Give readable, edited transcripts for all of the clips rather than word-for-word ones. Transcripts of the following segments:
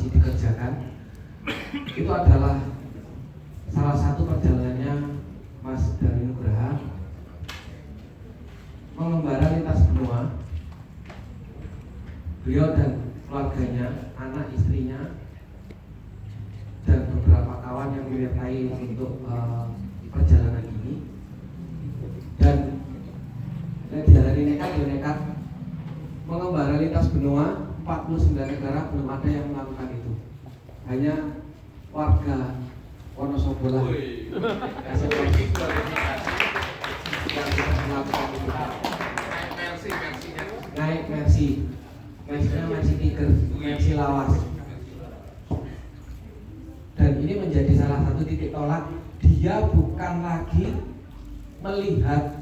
masih dikerjakan. Itu adalah salah satu perjalanannya Mas Dani Nugraha mengembara lintas benua. Beliau dan keluarganya, anak istrinya, dan beberapa kawan yang menyertai untuk perjalanan ini. Dan dijalani nekat mengembara lintas benua 49 negara, belum ada yang melakukan itu. Hanya warga Wonosobo lah yang melakukan itu. Naik Mercy-nya Mercy Tiger, Mercy lawas. Dan ini menjadi salah satu titik tolak. Dia bukan lagi melihat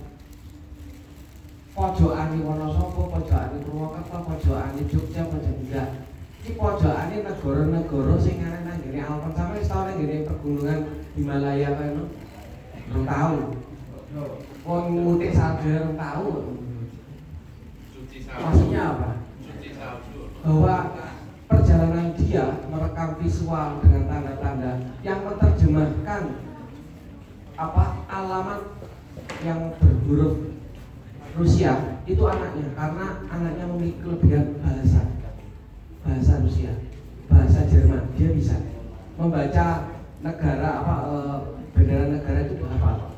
pojokane Wonosobo, pojokane Purwokerto, pojokane Jogja, enggak. Ini pojokane negara-negara sing ana nang ngene Alpen sampe wis tau nang ngene pegunungan Himalaya kae no. Belum tahu. Wong mutik salju belum tahu. Maksudnya apa? Bahwa perjalanan dia merekam visual dengan tanda-tanda yang menerjemahkan alamat yang berhuruf Rusia itu anaknya, karena anaknya memiliki kelebihan bahasa Rusia, bahasa Jerman. Dia bisa membaca negara bendera negara itu apa.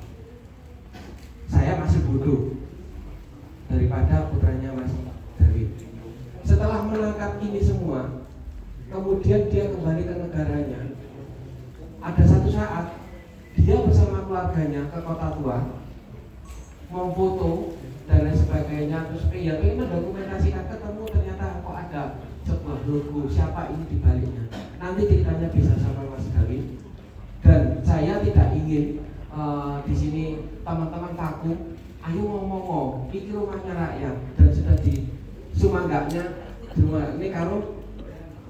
Saya masih bodoh daripada putranya Mas David. Setelah menangkap ini semua, kemudian dia kembali ke negaranya. Ada satu saat dia bersama keluarganya ke Kota Tua, memfoto dan lain sebagainya. Terus ya ini mendokumentasikan, ketemu ternyata kok ada sebuah logo, siapa ini di baliknya. Nanti ceritanya bisa sama Mas David. Dan saya tidak ingin di sini teman-teman vakum. Ayo ngomong, ini rumahnya rakyat dan sudah di sumangganya ini karo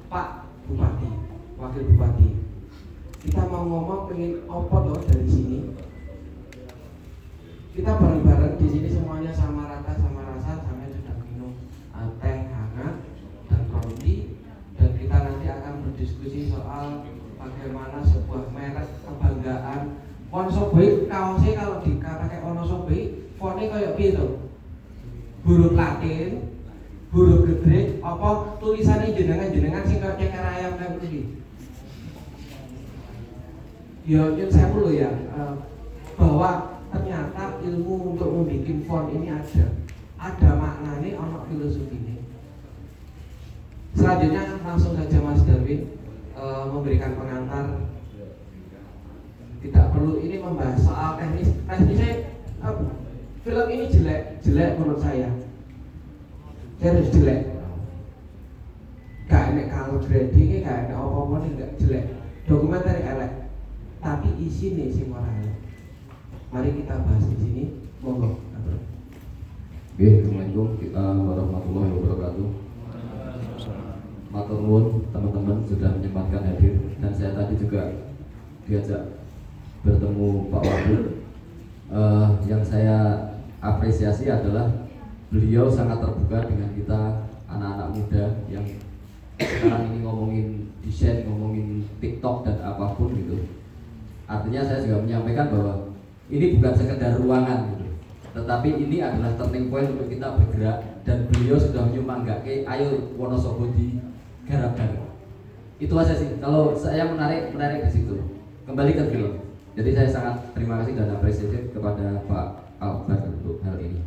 Pak Bupati, Wakil Bupati. Kita mau ngomong pengen opot loh dari sini. Kita bareng-bareng di sini semuanya sama rata, sama rasa, sama sudah minum teh hangat dan roti, dan kita nanti akan berdiskusi soal bagaimana sebuah merek kebanggaan. Wonosobo kaosnya kalau pakai Wonosobo, fontnya kayak gitu, huruf Latin, huruf gede, apa tulisannya jenengan sing kayak ceker ayam kayak begini. Ya, saya perlu ya bahwa ternyata ilmu untuk membuat font ini ada maknanya, ada filosofinya. Selanjutnya langsung saja Mas Darwin memberikan pengantar. Tidak perlu ini membahas soal teknisnya. Film ini jelek menurut saya. Serius jelek. Gak enak kalau gradingnya, gak enak apa-apa, gak jelek. Dokumenter elek. Tapi isi nih si moralnya. Mari kita bahas di sini. Monggo. Oke, Assalamualaikum warahmatullahi wabarakatuh. Matur nuwun teman-teman sudah menyempatkan hadir, dan saya tadi juga diajak bertemu Pak Wagub. Yang saya apresiasi adalah beliau sangat terbuka dengan kita anak-anak muda yang sekarang ini ngomongin desain, ngomongin TikTok dan apapun gitu. Artinya saya juga menyampaikan bahwa ini bukan sekedar ruangan gitu, tetapi ini adalah turning point untuk kita bergerak, dan beliau sudah menyumanggake ayo Wonosobo di garap-garap. Itu aja sih. Kalau saya menarik di situ. Kembali ke film. Jadi saya sangat terima kasih dan apresiasi kepada Pak Albert untuk hal ini.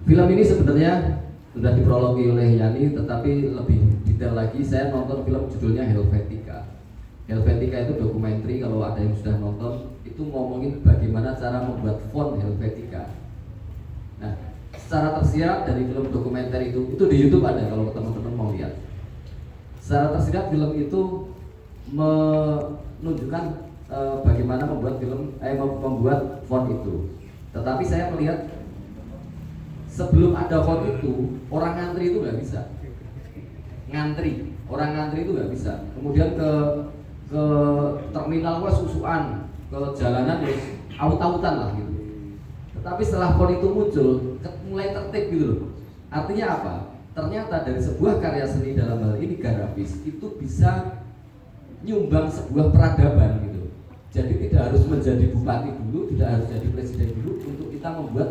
Film ini sebenarnya sudah diprologi oleh Yani, tetapi lebih detail lagi saya nonton film judulnya Helvetica. Helvetica itu dokumenter, kalau ada yang sudah nonton itu ngomongin bagaimana cara membuat font Helvetica. Nah, secara tersirat dari film dokumenter itu di YouTube ada kalau teman-teman mau lihat. Secara tersirat film itu menunjukkan bagaimana membuat font itu. Tetapi saya melihat sebelum ada font itu orang ngantri itu nggak bisa. Orang ngantri itu nggak bisa. Kemudian ke terminal susuan, ke jalanan aut-autan lah gitu. Tetapi setelah font itu muncul, mulai tertib gitu loh. Artinya apa? Ternyata dari sebuah karya seni dalam hal ini garapan grafis itu bisa nyumbang sebuah peradaban gitu. Jadi tidak harus menjadi bupati dulu, tidak harus jadi presiden dulu untuk kita membuat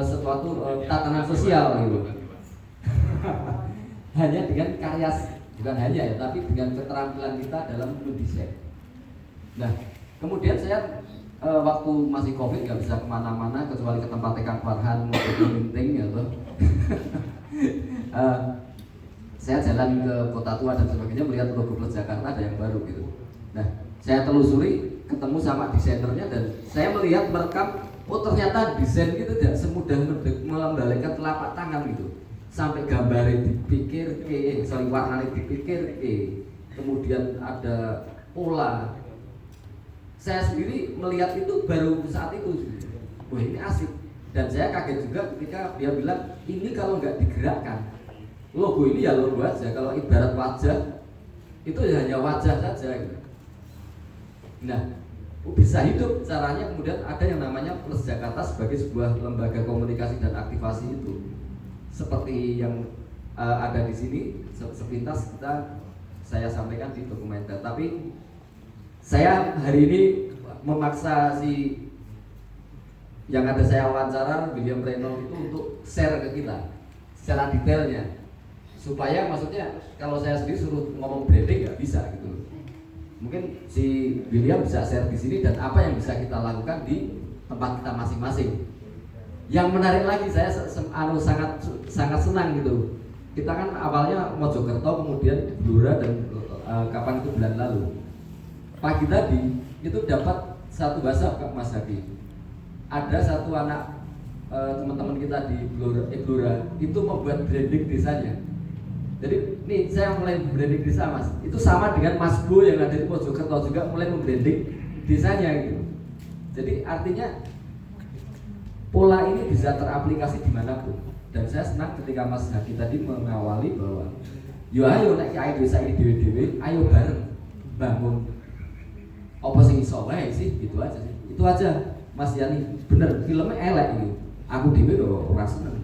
sesuatu tatanan sosial gitu. Hanya dengan karya, bukan hanya ya, tapi dengan keterampilan kita dalam mendesain. Nah, kemudian saya waktu masih COVID nggak bisa kemana-mana kecuali ke tempat Kang Farhan mau meeting gitu. Saya jalan ke Kota Tua dan sebagainya melihat logo Plus Jakarta ada yang baru gitu. Nah, saya telusuri, ketemu sama desainernya dan saya melihat merekam, oh ternyata desain itu tidak semudah mengembalikan telapak tangan gitu. Sampai gambarnya dipikir, warnanya dipikir, kemudian ada pola. Saya sendiri melihat itu baru saat itu, wah ini asik. Dan saya kaget juga ketika dia bilang, ini kalau nggak digerakkan, logo ini ya logo aja. Kalau ibarat wajah, itu ya hanya wajah saja gitu. Nah, bisa hidup caranya. Kemudian ada yang namanya Plus Jakarta sebagai sebuah lembaga komunikasi dan aktivasi itu. Seperti yang ada di sini, sepintas saya sampaikan di dokumenter. Tapi saya hari ini memaksa si yang ada saya wawancara William Reynolds itu untuk share ke kita secara detailnya, supaya maksudnya kalau saya sendiri suruh ngomong branding nggak bisa gitu. Mungkin si William bisa share di sini dan apa yang bisa kita lakukan di tempat kita masing-masing. Yang menarik lagi, saya sangat senang gitu. Kita kan awalnya Mojokerto, kemudian Blora dan kapan itu bulan lalu. Pagi tadi itu dapat satu WhatsApp Kak Mas Haki. Ada satu anak teman-teman kita di Blora itu membuat branding desanya. Jadi nih saya mulai branding desa Mas. Itu sama dengan Mas Bo yang ada di Mojokerto juga mulai membranding desanya gitu. Jadi artinya pola ini bisa teraplikasi dimanapun. Dan saya senang ketika Mas Haki tadi mengawali bahwa yo ayo nek ayo desa ini dewe-dewe, ayo bareng bangun apa sing iso wae sih, gitu aja sih. Itu aja Mas Yani, bener filmnya elek ini. Aku dhewe lho ora seneng.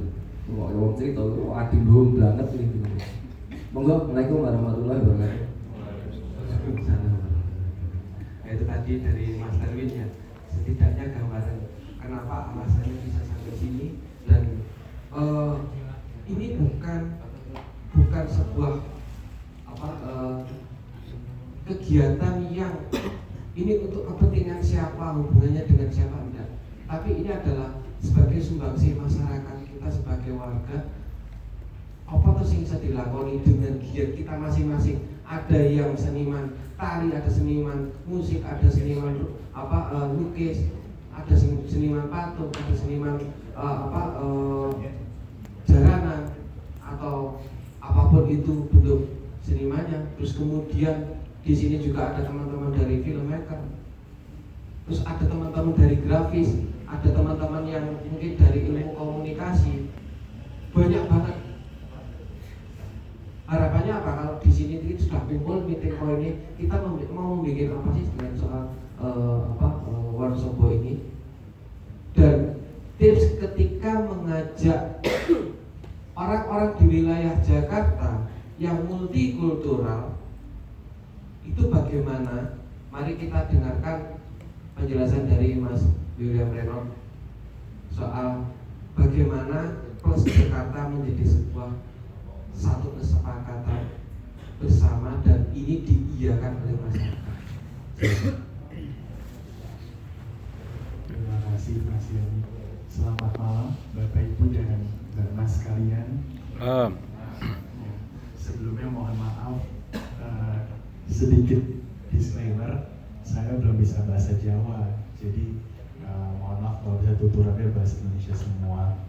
Kok wong cerita kok adilum banget ini. Monggo, Assalamualaikum warahmatullahi wabarakatuh. Itu tadi dari Mas Erwin ya, setidaknya gambaran kenapa alasannya bisa sampai sini. Dan ini bukan sebuah kegiatan yang ini untuk kepentingan siapa, hubungannya dengan siapa, enggak. Tapi ini adalah sebagai sumbangsi masyarakat kita sebagai warga. Apa tuh yang bisa dilakoni dengan giat kita masing-masing. Ada yang seniman tari, ada seniman musik, ada seniman lukis, ada seniman patung, ada seniman jaranan atau apapun itu bentuk senimannya. Terus kemudian di sini juga ada teman-teman dari filmmaker, terus ada teman-teman dari grafis, ada teman-teman yang mungkin dari ilmu komunikasi, banyak banget. Harapannya apa kalau di sini kita sudah kumpul meeting point ini, kita mau membuat apa sih dengan soal workshop ini? Dan tips ketika mengajak orang-orang di wilayah Jakarta yang multikultural itu bagaimana? Mari kita dengarkan penjelasan dari Mas William Reynolds soal bagaimana Plus Jakarta menjadi sebuah satu kesepakatan bersama dan ini diiyakan oleh masyarakat. Terima kasih Mas Yani. Selamat malam Bapak Ibu dan Mas sekalian. Sebelumnya mohon maaf, sedikit disclaimer, saya belum bisa bahasa Jawa, jadi mohon maaf kalau bisa tuturannya bahasa Indonesia semua.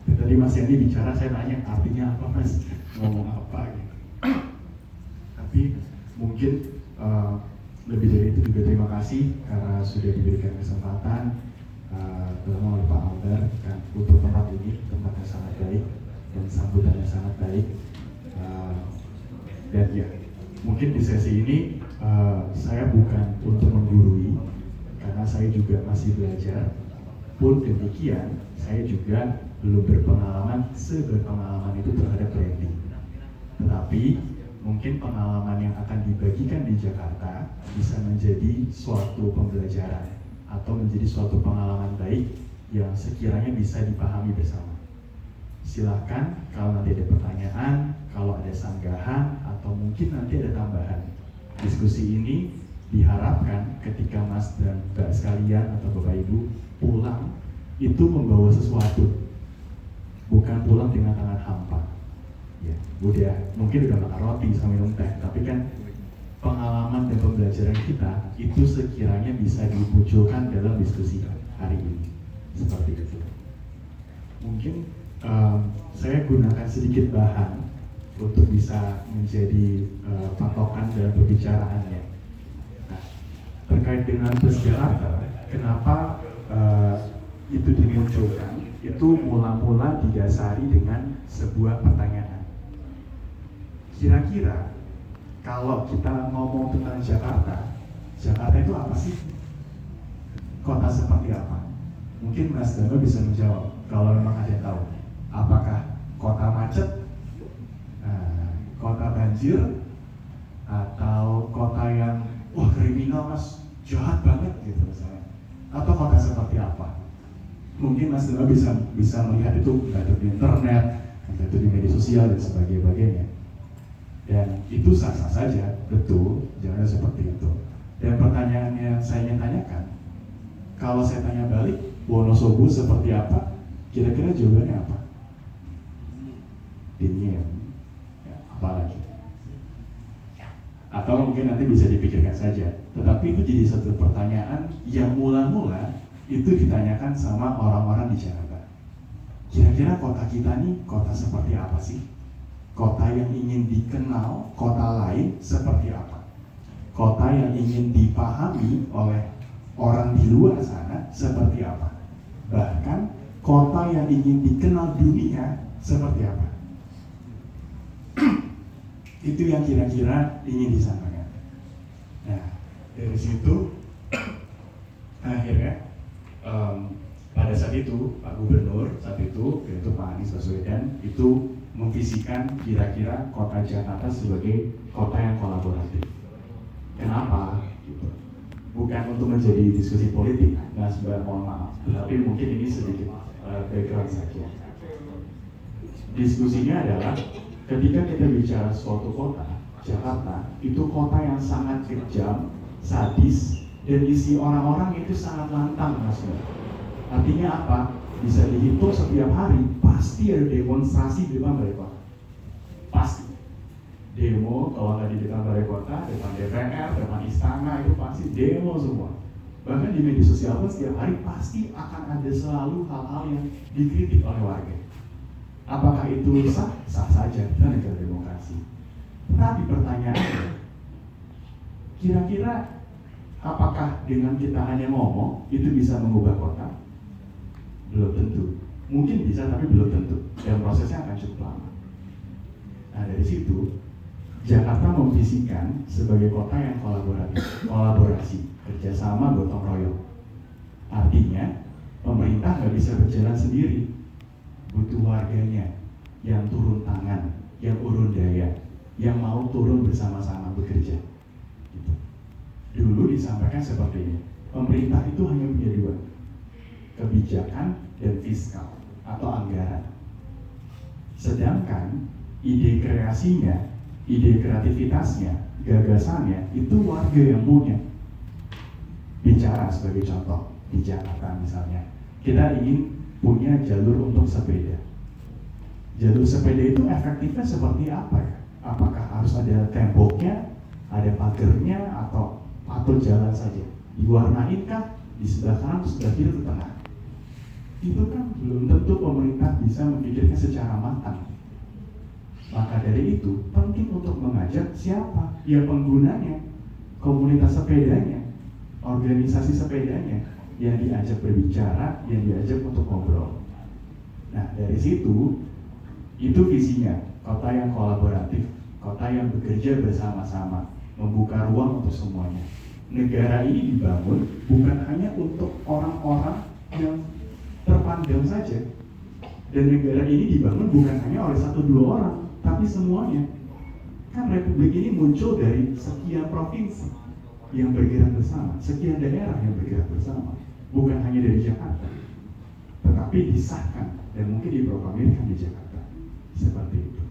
Tadi Mas Yani bicara, saya tanya artinya apa Mas, ngomong apa gitu. Tapi mungkin lebih dari itu juga terima kasih karena sudah diberikan kesempatan terutama oleh Pak Albar kan, untuk tempat ini, tempatnya sangat baik dan sambutannya sangat baik. Dan ya, mungkin di sesi ini saya bukan untuk menggurui karena saya juga masih belajar. Pun demikian, saya juga belum berpengalaman seberpengalaman itu terhadap branding. Tetapi Tetapi mungkin pengalaman yang akan dibagikan di Jakarta bisa menjadi suatu pembelajaran atau menjadi suatu pengalaman baik yang sekiranya bisa dipahami bersama. Silahkan kalau nanti ada pertanyaan, kalau ada sanggahan, atau mungkin nanti ada tambahan. Diskusi ini diharapkan ketika Mas dan Mbak sekalian atau Bapak Ibu pulang, itu membawa sesuatu, bukan pulang dengan tangan hampa. Ya, mungkin udah makan roti sama minum teh, tapi kan pengalaman dan pembelajaran kita itu sekiranya bisa dimunculkan dalam diskusi hari ini. Seperti itu. Mungkin saya gunakan sedikit bahan untuk bisa menjadi patokan dalam perbicaraannya. Nah, terkait dengan bus Jakarta, kenapa itu dimunculkan? Itu mula-mula didasari dengan sebuah pertanyaan. Kira-kira kalau kita ngomong tentang Jakarta, Jakarta itu apa sih? Kota seperti apa? Mungkin Mas Dano bisa menjawab kalau memang ada yang tahu. Apakah kota macet, kota banjir, atau kota yang wah kriminal Mas, jahat banget gitu misalnya, atau kota seperti apa? Mungkin Mas Dano bisa melihat itu entah itu di internet, entah itu di media sosial dan sebagainya. Dan itu sah-sah saja, betul, jangan seperti itu. Dan pertanyaan yang saya ingin tanyakan, kalau saya tanya balik, Wonosobo seperti apa? Kira-kira jawabannya apa? Dingin, ya, apalagi? Atau mungkin nanti bisa dipikirkan saja. Tetapi itu jadi satu pertanyaan yang mula-mula itu ditanyakan sama orang-orang di Jakarta. Kira-kira kota kita nih, kota seperti apa sih? Kota yang ingin dikenal kota lain seperti apa? Kota yang ingin dipahami oleh orang di luar sana seperti apa? Bahkan kota yang ingin dikenal dunia seperti apa? Itu yang kira-kira ingin disampaikan. Nah, dari situ akhirnya pada saat itu Pak Gubernur saat itu, yaitu Pak Anies Baswedan, itu memvisikan kira-kira kota Jakarta sebagai kota yang kolaboratif. Kenapa? Gitu. Bukan untuk menjadi diskusi politik, nah sebenarnya mohon maaf, tapi mungkin ini sedikit background saja. Diskusinya adalah ketika kita bicara suatu kota, Jakarta itu kota yang sangat kejam, sadis, dan isi orang-orang itu sangat lantang, Mas. Artinya apa? Bisa dihitung setiap hari pasti ada demonstrasi di depan balai kota. Pasti. Demo kalau nggak di depan balai kota, depan DPR, depan istana itu pasti demo semua. Bahkan di media sosial pun setiap hari pasti akan ada selalu hal-hal yang dikritik oleh warga. Apakah itu sah? Sah saja, kita negara demokrasi. Tapi pertanyaannya, kira-kira apakah dengan kita hanya ngomong itu bisa mengubah kota? Belum tentu. Mungkin bisa tapi belum tentu. Dan prosesnya akan cukup lama. Nah dari situ Jakarta memvisikan sebagai kota yang kolaborasi, kerjasama, gotong royong. Artinya pemerintah nggak bisa berjalan sendiri, butuh warganya yang turun tangan, yang urun daya, yang mau turun bersama-sama bekerja. Gitu. Dulu disampaikan seperti ini, pemerintah itu hanya punya dua, kebijakan dan fiskal atau anggaran. Sedangkan ide kreasinya, ide kreativitasnya, gagasannya itu warga yang punya. Bicara sebagai contoh di Jakarta misalnya, kita ingin punya jalur untuk sepeda. Jalur sepeda itu efektifnya seperti apa ya? Apakah harus ada temboknya, ada pagernya, atau jalan saja? Diwarnain kah? Di sebelah kanan, di sebelah kiri, di tengah? Itu kan belum tentu pemerintah bisa memikirkan secara matang. Maka dari itu penting untuk mengajak siapa? Ya penggunanya, komunitas sepedanya, organisasi sepedanya yang diajak berbicara, yang diajak untuk ngobrol. Nah dari situ, itu visinya, kota yang kolaboratif, kota yang bekerja bersama-sama, membuka ruang untuk semuanya. Negara ini dibangun bukan hanya untuk orang-orang yang terpandang saja, dan negara ini dibangun bukan hanya oleh 1-2 orang, tapi semuanya. Kan republik ini muncul dari sekian provinsi yang bergerak bersama, sekian daerah yang bergerak bersama, bukan hanya dari Jakarta, tetapi disahkan dan mungkin diproklamirkan di Jakarta, seperti itu.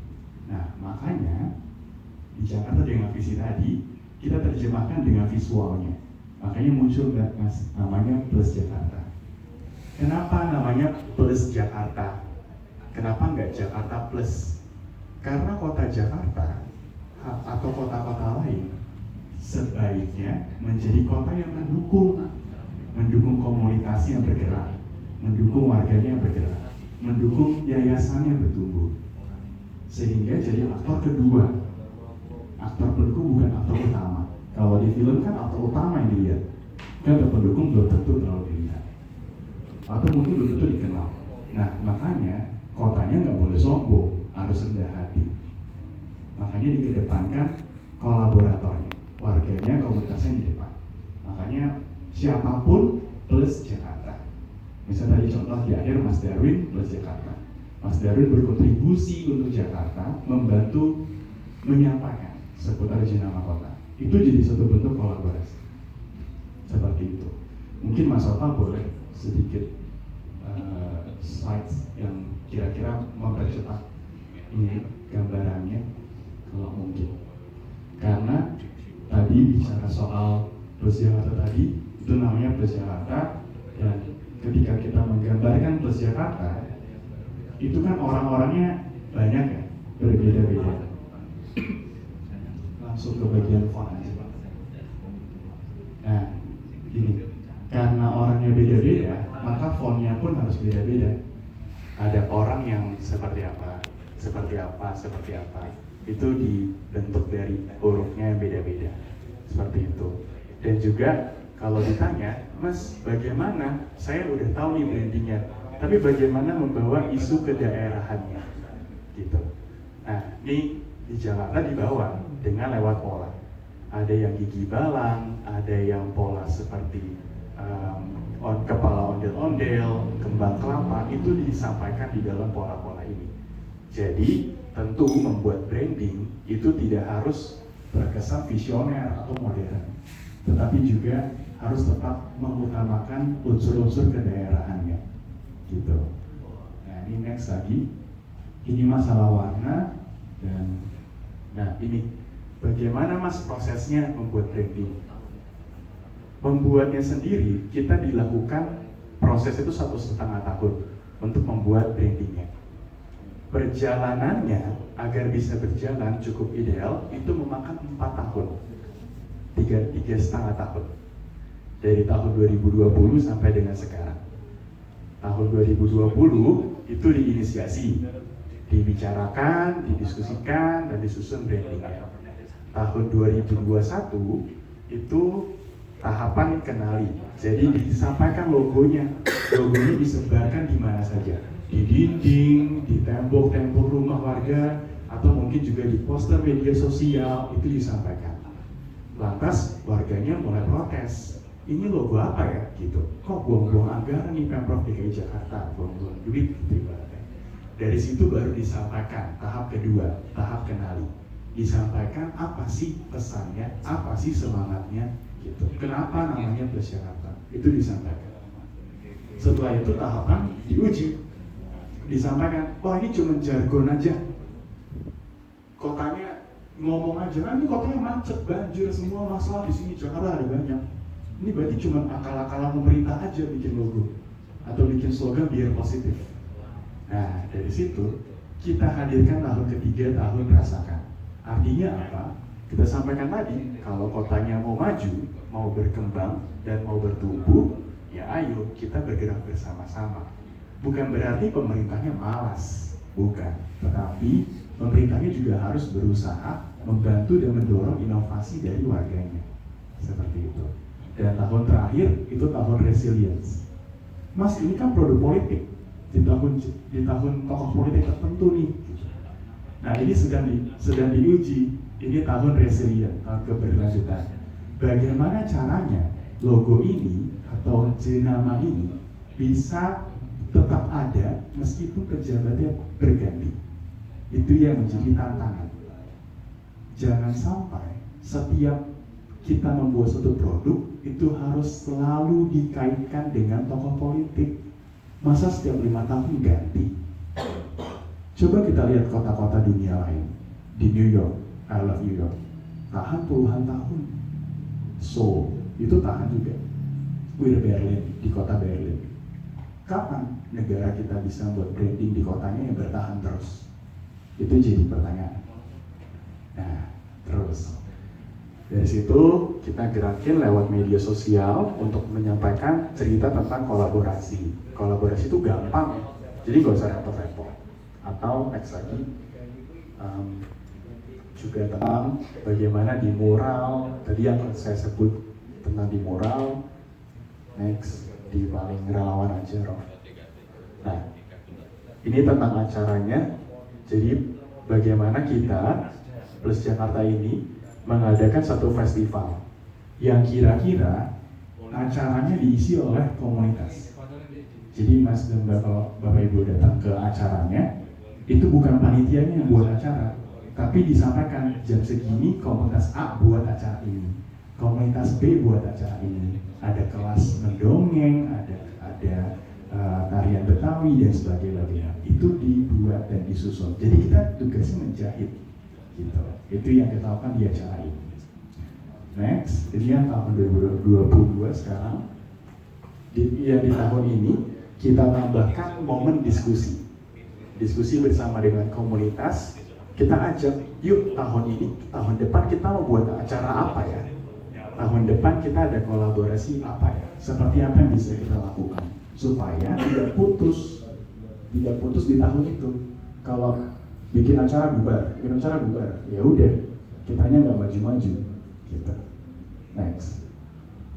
Nah, makanya di Jakarta dengan visi tadi kita terjemahkan dengan visualnya, makanya muncul namanya Plus Jakarta. Kenapa namanya Plus Jakarta? Kenapa nggak Jakarta Plus? Karena kota Jakarta atau kota-kota lain sebaiknya menjadi kota yang mendukung komunitas yang bergerak, mendukung warganya yang bergerak, mendukung yayasan yang bertumbuh, sehingga jadi aktor kedua. Aktor pendukung bukan aktor utama. Kalau di film kan aktor utama yang dilihat, kan pendukung belum tentu terlalu dilihat, atau mungkin belum tentu dikenal. Nah, makanya kotanya nggak boleh sombong, harus rendah hati. Makanya dikedepankan kolaboratornya, warganya, komunitasnya di depan. Makanya siapapun plus Jakarta. Misalnya tadi contoh di akhir Mas Darwin plus Jakarta. Mas Darwin berkontribusi untuk Jakarta, membantu menyampaikan seputar jenama kota. Itu jadi satu bentuk kolaborasi. Seperti itu. Mungkin Mas Ota boleh sedikit slides yang kira-kira mempercepat ini gambarannya kalau mungkin. Karena tadi bicara soal Plus Jakarta tadi, itu namanya Plus Jakarta, dan ketika kita menggambarkan Plus Jakarta, itu kan orang-orangnya banyak ya, berbeda-beda. Langsung ke bagian font aja. Nah, gini, karena orangnya beda-beda, maka fontnya pun harus beda-beda. Ada orang yang seperti apa, seperti apa, seperti apa. Itu dibentuk dari hurufnya yang beda-beda, seperti itu. Dan juga kalau ditanya, Mas, bagaimana? Saya udah tahu nih brandingnya, tapi bagaimana membawa isu ke daerahannya, gitu. Nah, ini di Jakarta dibawa dengan lewat pola. Ada yang gigi balang, ada yang pola seperti kepala ondel-ondel, kembang kelapa, itu disampaikan di dalam pola-pola ini. Jadi tentu membuat branding itu tidak harus terkesan visioner atau modern, tetapi juga harus tetap mengutamakan unsur-unsur kedaerahannya, gitu. Nah, ini next lagi, ini masalah warna dan nah ini bagaimana Mas prosesnya membuat branding. Membuatnya sendiri kita dilakukan proses itu 1,5 tahun untuk membuat brandingnya. Perjalanannya agar bisa berjalan cukup ideal itu memakan 4 tahun, 3,5 tahun, dari tahun 2020 sampai dengan sekarang. Tahun 2020 itu diinisiasi, dibicarakan, didiskusikan, dan disusun brandingnya. Tahun 2021 itu tahapan kenali, jadi disampaikan logonya disebarkan di mana saja, di dinding, di tembok-tembok rumah warga, atau mungkin juga di poster media sosial, itu disampaikan. Lantas warganya mulai protes, ini logo apa ya, gitu, kok buang-buang anggaran nih Pemprov DKI Jakarta, buang-buang duit, gitu ibaratnya. Dari situ baru disampaikan tahap kedua, tahap kenali. Disampaikan apa sih pesannya, apa sih semangatnya, gitu. Kenapa namanya Plus Jakarta? Itu disampaikan. Setelah itu tahapan diuji. Disampaikan, wah ini cuma jargon aja. Kotanya ngomong aja, ini kotanya macet, banjir, semua masalah di sini, Jakarta ada banyak. Ini berarti cuma akal-akalan pemerintah aja bikin logo atau bikin slogan biar positif. Nah, dari situ kita hadirkan tahun ketiga, tahun rasakan. Artinya apa? Kita sampaikan tadi, kalau kotanya mau maju, mau berkembang, dan mau bertumbuh, ya ayo kita bergerak bersama-sama. Bukan berarti pemerintahnya malas, bukan. Tetapi pemerintahnya juga harus berusaha membantu dan mendorong inovasi dari warganya. Seperti itu. Dan tahun terakhir itu tahun resilience. Mas, ini kan produk politik. Di tahun tokoh politik tertentu nih. Nah, ini sedang diuji. Ini tahun resilient, tahun keberlanjutan. Bagaimana caranya logo ini atau jenama ini bisa tetap ada meskipun pejabatnya berganti? Itu yang menjadi tantangan. jangan sampai setiap kita membuat suatu produk itu harus selalu dikaitkan dengan tokoh politik. Masa setiap 5 tahun ganti? Coba kita lihat kota-kota dunia lain. Di New York, I love New York, tahan puluhan tahun. Seoul, itu tahan juga. Berlin, di kota Berlin. Kapan negara kita bisa buat branding di kotanya yang bertahan terus? Itu jadi pertanyaan. Nah, terus dari situ kita gerakin lewat media sosial untuk menyampaikan cerita tentang kolaborasi. Kolaborasi itu gampang, jadi gak usah repot-repot. Atau next lagi juga tentang bagaimana di mural, tadi yang saya sebut tentang di mural. Next di paling relawan aja, Roh. Nah, ini tentang acaranya. Jadi bagaimana kita Plus Jakarta ini mengadakan satu festival yang kira-kira acaranya diisi oleh komunitas. Jadi Mas dan Bapak Ibu datang ke acaranya, itu bukan panitianya yang buat acara, tapi disampaikan jam segini komunitas A buat acara ini, komunitas B buat acara ini. Ada kelas mendongeng, ada tarian Betawi dan sebagainya. Itu dibuat dan disusun. Jadi kita tugasnya menjahit, gitu. Itu yang kita lakukan di acara ini. Next, ini yang tahun 2022 sekarang. Di tahun ini kita tambahkan momen diskusi bersama dengan komunitas. Kita ajak, yuk tahun ini, tahun depan kita mau buat acara apa ya? Tahun depan kita ada kolaborasi apa ya? Seperti apa yang bisa kita lakukan supaya tidak putus di tahun itu. Kalau bikin acara bubar, ya udah, kitanya nggak maju-maju, gitu. Next.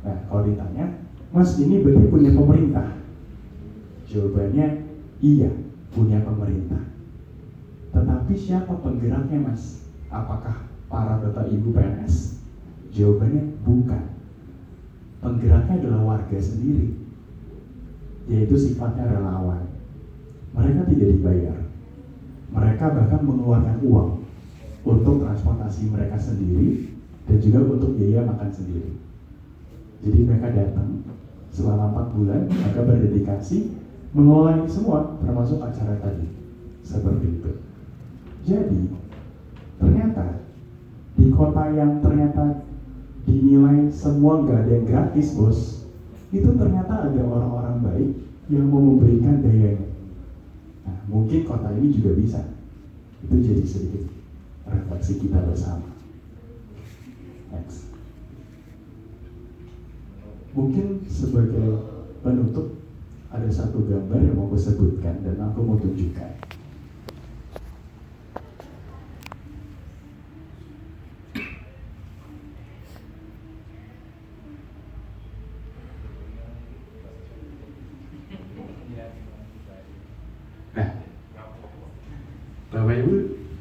Nah, kalau ditanya, Mas ini berarti punya pemerintah? Jawabannya iya, punya pemerintah. Tetapi siapa penggeraknya, Mas? Apakah para bapak ibu PNS? Jawabannya bukan. Penggeraknya adalah warga sendiri, yaitu sifatnya relawan. Mereka tidak dibayar. Mereka bahkan mengeluarkan uang untuk transportasi mereka sendiri dan juga untuk biaya makan sendiri. Jadi mereka datang selama 4 bulan, mereka berdedikasi mengelola ini semua, termasuk acara tadi. Seperti itu. Jadi ternyata di kota yang ternyata dinilai semua nggak ada yang gratis, bos, itu ternyata ada orang-orang baik yang mau memberikan dayanya. Nah, mungkin kota ini juga bisa. Itu jadi sedikit refleksi kita bersama. Next. Mungkin sebagai penutup ada satu gambar yang mau aku sebutkan dan aku mau tunjukkan. Nah, Bapak Ibu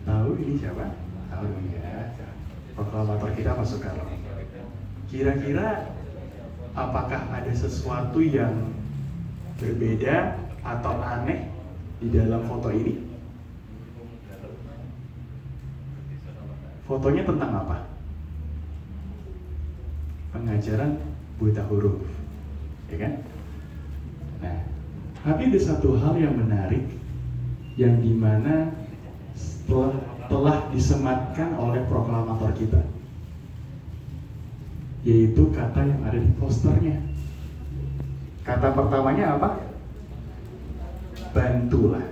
tahu ini siapa? Tahu ya, proklamator kita Mas Soekarno. Kira-kira apakah ada sesuatu yang berbeda atau aneh di dalam foto ini? Fotonya tentang apa? Pengajaran buta huruf, ya kan? Nah, tapi ada satu hal yang menarik yang dimana telah disematkan oleh proklamator kita, yaitu kata yang ada di posternya. Kata pertamanya apa? Bantulah.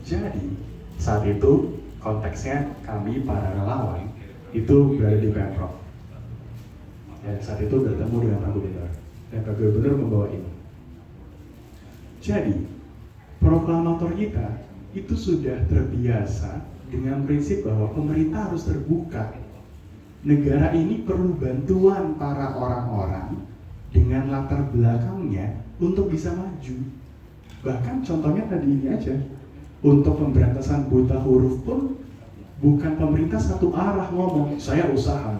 Jadi saat itu konteksnya kami para relawan itu berada di Pemprov. Dan saat itu bertemu dengan Pak Gubernur, dan Pak Gubernur membawa ini. Jadi proklamator kita itu sudah terbiasa dengan prinsip bahwa pemerintah harus terbuka. Negara ini perlu bantuan para orang-orang dengan latar belakangnya untuk bisa maju. Bahkan contohnya tadi ini aja, untuk pemberantasan buta huruf pun bukan pemerintah satu arah ngomong, saya usaha,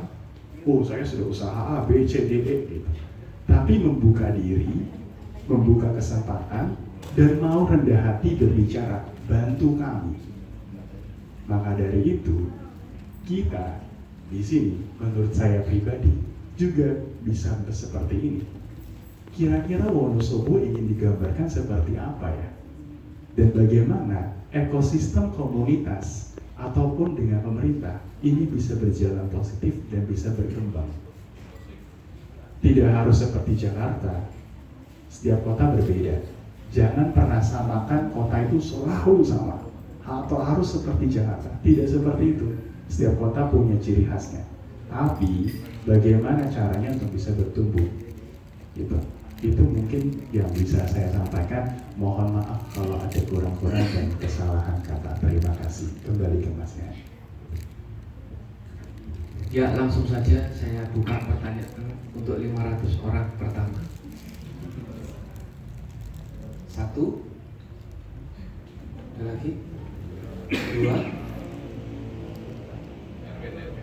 oh saya sudah usaha A, B, C, D, E gitu. Tapi membuka diri, membuka kesempatan, dan mau rendah hati berbicara, bantu kami. Maka dari itu, kita di sini, menurut saya pribadi, juga bisa seperti ini. Kira-kira Wonosobo ingin digambarkan seperti apa ya? Dan bagaimana ekosistem komunitas ataupun dengan pemerintah ini bisa berjalan positif dan bisa berkembang. Tidak harus seperti Jakarta, setiap kota berbeda. Jangan pernah samakan kota itu selalu sama atau harus seperti Jakarta. Tidak seperti itu. Setiap kota punya ciri khasnya. Tapi bagaimana caranya untuk bisa bertumbuh? Gitu. Itu mungkin yang bisa saya sampaikan. Mohon maaf kalau ada kurang-kurang dan kesalahan kata. Terima kasih. Kembali ke Mas Nyai. Ya, langsung saja saya buka pertanyaan untuk 500 orang pertama. 1, ada lagi, 2,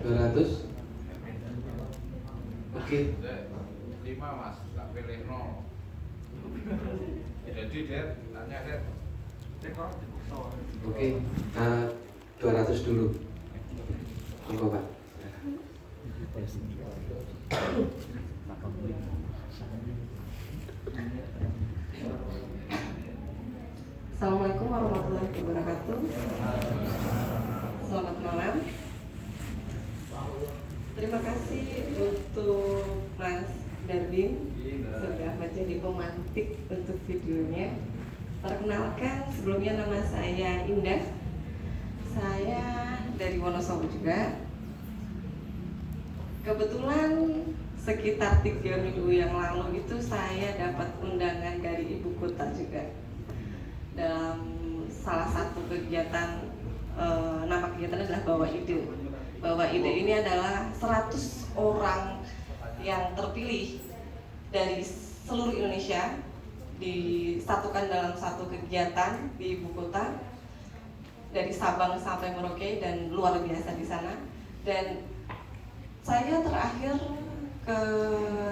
200. Oke. 5 Mas, tak pilih 0. Jadi Ded, tanya Ded. Oke, 200 dulu. Monggo Pak. Assalamualaikum warahmatullahi wabarakatuh. Selamat malam. Terima kasih untuk Mas Darwin sudah menjadi pemantik untuk videonya. Perkenalkan, sebelumnya nama saya Indah. Saya dari Wonosobo juga. Kebetulan sekitar 3 minggu yang lalu itu saya dapat undangan dari ibu kota juga dalam salah satu kegiatan. Nama kegiatan adalah Bawa Ide. Bawa Ide ini adalah 100 orang yang terpilih dari seluruh Indonesia disatukan dalam satu kegiatan di ibu kota dari Sabang sampai Merauke dan luar biasa di sana. Dan saya terakhir ke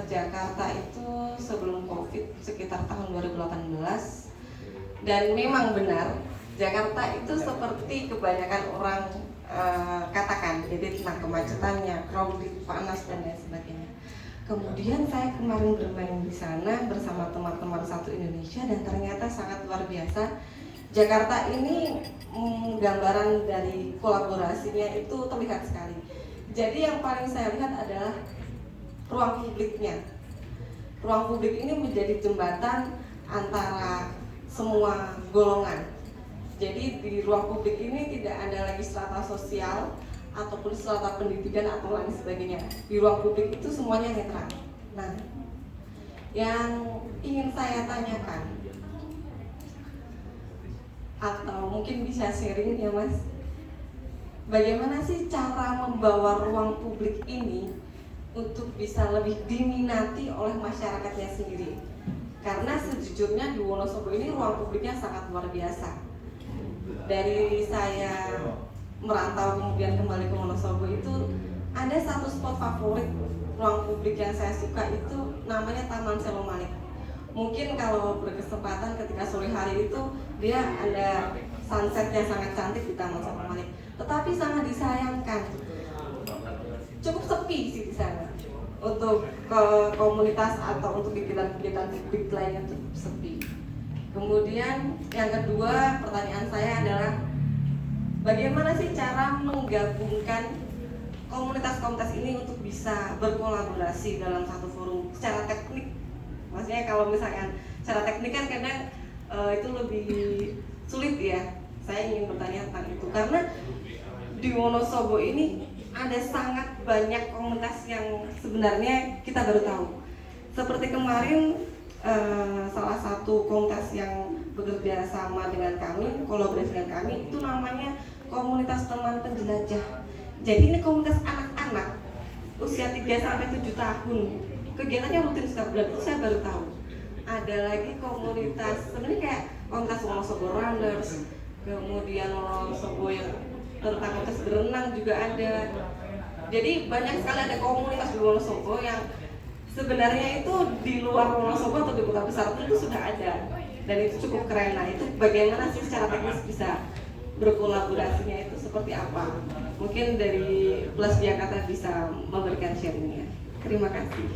Jakarta itu sebelum COVID sekitar tahun 2018 dan memang benar Jakarta itu seperti kebanyakan orang katakan, jadi tentang kemacetannya, crowded, panas dan lain sebagainya. Kemudian saya kemarin bermain di sana bersama teman-teman satu Indonesia dan ternyata sangat luar biasa. Jakarta ini gambaran dari kolaborasinya itu terlihat sekali. Jadi yang paling saya lihat adalah ruang publiknya. Ruang publik ini menjadi jembatan antara semua golongan. Jadi di ruang publik ini tidak ada lagi strata sosial ataupun strata pendidikan atau lain sebagainya. Di ruang publik itu semuanya netral. Nah, yang ingin saya tanyakan atau mungkin bisa sharing ya Mas, bagaimana sih cara membawa ruang publik ini untuk bisa lebih diminati oleh masyarakatnya sendiri? Karena sejujurnya di Wonosobo ini ruang publiknya sangat luar biasa. Dari saya merantau kemudian kembali ke Wonosobo itu ada satu spot favorit ruang publik yang saya suka itu namanya Taman Selomalik. Mungkin kalau berkesempatan ketika sore hari itu dia ada sunset yang sangat cantik di Taman Selomalik. Tetapi sangat disayangkan cukup sepi sih di sana. Untuk ke komunitas atau untuk kegiatan-kegiatan publik lainnya cukup sepi. Kemudian yang kedua pertanyaan saya adalah bagaimana sih cara menggabungkan komunitas-komunitas ini untuk bisa berkolaborasi dalam satu forum secara teknik? Maksudnya kalau misalkan secara teknik kan kadang itu lebih sulit ya. Saya ingin bertanya tentang itu karena di Wonosobo ini ada sangat banyak komunitas yang sebenarnya kita baru tahu. Seperti kemarin salah satu komunitas yang bekerja sama dengan kami, kolaborasi dengan kami itu namanya Komunitas Teman Penjelajah. Jadi ini komunitas anak-anak usia 3-7 tahun. Kegiatannya rutin setiap bulan, itu saya baru tahu. Ada lagi komunitas, sebenarnya kayak komunitas Wonosobo Runners, kemudian Wonosobo yang tentang komunitas berenang juga ada. Jadi banyak sekali ada komunitas di Wonosobo yang sebenarnya itu di luar Wonosobo atau di kota besar itu sudah ada dan itu cukup keren. Nah itu bagaimana sih secara teknis bisa berkolaborasinya itu seperti apa? Mungkin dari Plus Jakarta bisa memberikan sharingnya. Terima kasih.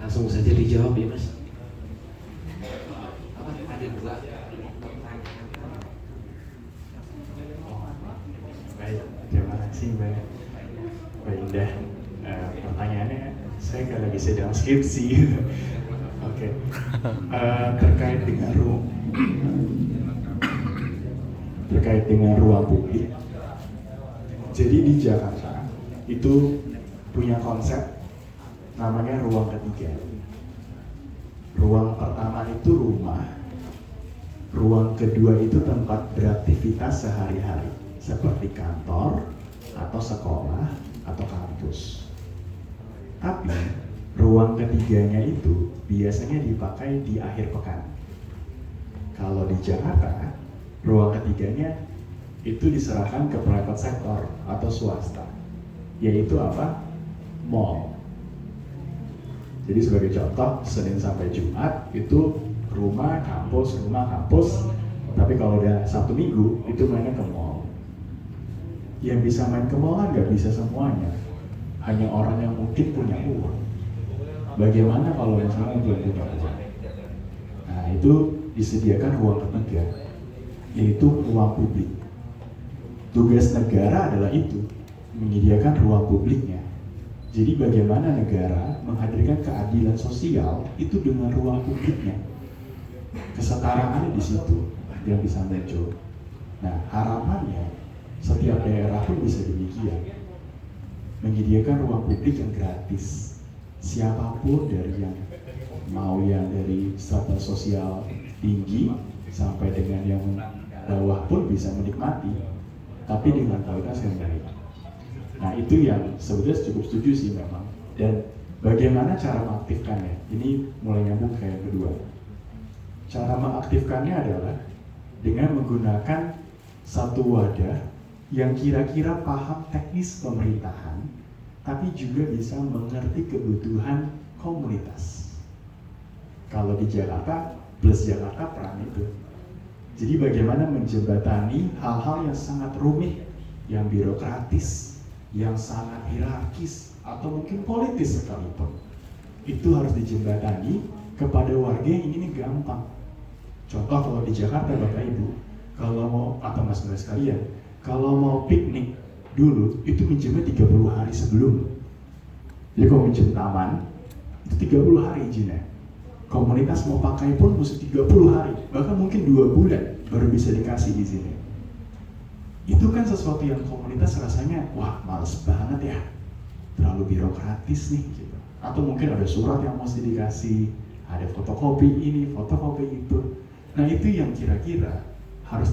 Langsung saja dijawab ya Mas. Apa ada dua? Baik, terima kasih Mbak Indah. Pertanyaannya, saya nggak lagi sedang skripsi. Oke. Terkait dengan ruang publik. Jadi di Jakarta itu punya konsep namanya ruang ketiga. Ruang pertama itu rumah, ruang kedua itu tempat beraktivitas sehari-hari seperti kantor atau sekolah atau kampus. Tapi ruang ketiganya itu biasanya dipakai di akhir pekan. Kalau di Jakarta, ruang ketiganya itu diserahkan ke private sector atau swasta, yaitu apa? Mall. Jadi sebagai contoh, Senin sampai Jumat itu rumah, kampus, tapi kalau udah Sabtu Minggu itu mainnya ke mall. Yang bisa main ke mall kan nggak bisa semuanya, hanya orang yang mungkin punya uang. Bagaimana kalau misalnya belum punya uang? Nah itu disediakan ruang ketiga, yaitu ruang publik. Tugas negara adalah itu, menyediakan ruang publiknya. Jadi bagaimana negara menghadirkan keadilan sosial itu dengan ruang publiknya. Kesetaraannya di situ yang bisa muncul. Nah harapannya setiap daerah pun bisa demikian, menyediakan ruang publik yang gratis. Siapapun dari yang dari strata sosial tinggi sampai dengan yang bawah pun bisa menikmati, tapi dengan kualitas yang baik. Nah itu yang sebetulnya cukup setuju sih memang. Dan bagaimana cara mengaktifkannya? Ini mulai nyambung ke yang kedua. Cara mengaktifkannya adalah dengan menggunakan satu wadah yang kira-kira paham teknis pemerintahan, tapi juga bisa mengerti kebutuhan komunitas. Kalau di Jakarta, Plus Jakarta peran itu. Jadi bagaimana menjembatani hal-hal yang sangat rumit, yang birokratis, yang sangat hierarkis, atau mungkin politis sekalipun. Itu harus dijembatani kepada warga yang ini gampang. Contoh kalau di Jakarta Bapak Ibu, kalau mau, atau mas-mas sekalian, kalau mau piknik dulu, itu minjemnya 30 hari sebelum. Jadi kalau minjem taman, itu 30 hari izinnya. Komunitas mau pakai pun mesti 30 hari, bahkan mungkin 2 bulan baru bisa dikasih izinnya. Itu kan sesuatu yang komunitas rasanya, wah males banget ya, terlalu birokratis nih gitu. Atau mungkin ada surat yang mesti dikasih, ada fotokopi ini, fotokopi itu. Nah itu yang kira-kira